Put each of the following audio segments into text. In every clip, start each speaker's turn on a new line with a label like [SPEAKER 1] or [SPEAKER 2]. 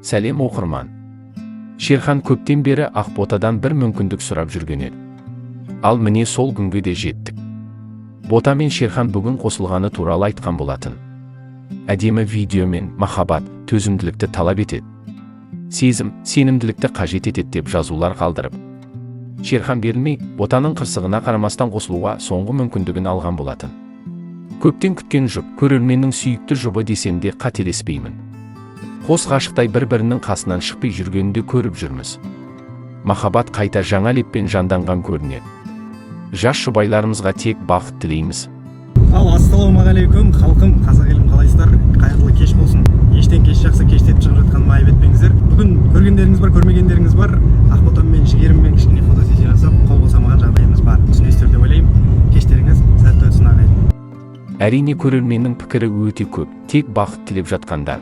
[SPEAKER 1] Сәлем оқырман. Шерхан көптен бері Ақботадан бір мүмкіндік сұрап жүрген еді. Ал міне сол күнге де жеттік. Бота мен Шерхан бүгін қосылғаны туралы айтқан болатын. Әдемі видеомен махаббат, төзімділікті талап етеді. Сезім, сенімділікті қажет етеді деп жазулар қалдырып. Шерхан берілмей, Ботаның қырсығына қарамастан қосылуға соңғы мүмкіндігін алған болатын. Көптен күткен жұп, көрерменнің сүйікті жұбы десем де қателеспеймін. Қос ғашықтай бір-бірінің қасынан шықпай жүргенді көріп жүрміз. Махаббат қайта жаңа леппен жанданған көрінеді. Жас жұбайларымызға тек бақыт тілейміз.
[SPEAKER 2] Ал ассалаумағалейкум халқым, қазақ елім қалайсыздар? Қайырлы кеш болсын. Ештен кеш жақсы кештеп шығып жатқаныма айып етпеңіздер. Бүгін көргендеріңіз бар, көрмегендеріңіз бар. Ақботаммен жігеріммен кішкене фотосессия жасап, қол босамаған жағдайымыз бар. Түсінесіздер деп ойлаймын. Кештеріңіз сәтті өтсін ағайын.
[SPEAKER 1] Әрине көрерменнің пікірі өте көп, тек бақыт тілеп жатқандар.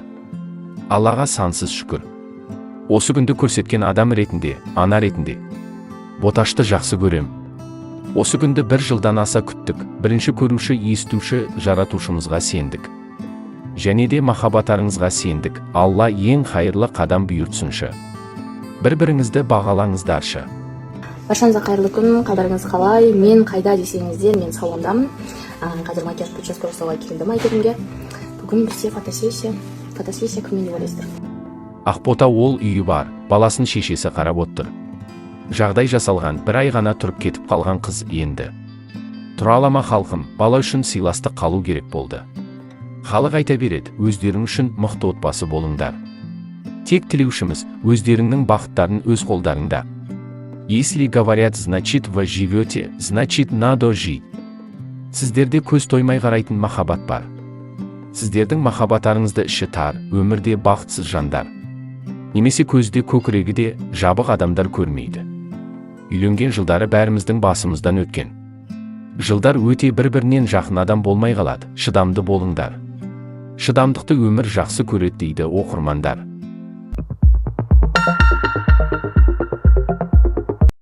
[SPEAKER 1] Аллаға сансыз шүкір. Осы күнді көрсеткен адам ретінде, ана ретінде Боташты жақсы көрем. Осы күнді бір жылдан аса күттік, бірінші көруші, естуші, жаратушымызға сендік. Және де махаббатарыңызға сендік. Алла ең қайырлы қадам бұйыртсыншы. Бір-біріңізді бағалаңыздаршы.
[SPEAKER 3] Баршаңызға қайырлы күн, қалдарыңыз қалай? Мен қайда десеңіздер, мен салондамын. Қазір макияж прическа жасауға келдім әйгерімге. Бүгін бізде фотосессия кіммен деп ойлайсыздар?
[SPEAKER 1] Ақбота ол үйі бар, баласын шешесі қарап отыр. Жағдай жасалған, бір ай ғана тұрып кетіп қалған қыз енді. Тұра ала ма халқым, бала үшін сыйластық қалу керек болды. Халық айта береді, өздерің үшін мықты отбасы болыңдар. Тек тілеушіміз, өздеріңнің бақыттарын өз қолдарыңда. Если говорят, значит вы живете, значит надо жить. Сіздерде көз тоймай қарайтын махаббат бар. Сіздердің махаббатарыңызды іші тар, өмірде бақытсыз жандар. Немесе көзде көкірегі де жабық адамдар көрмейді. Үйленген жылдары бәріміздің басымыздан өткен. Жылдар өте бір-бірінен жақын адам болмай қалады, шыдамды болыңдар. Шыдамдықты өмір жақсы көреді дейді оқырмандар.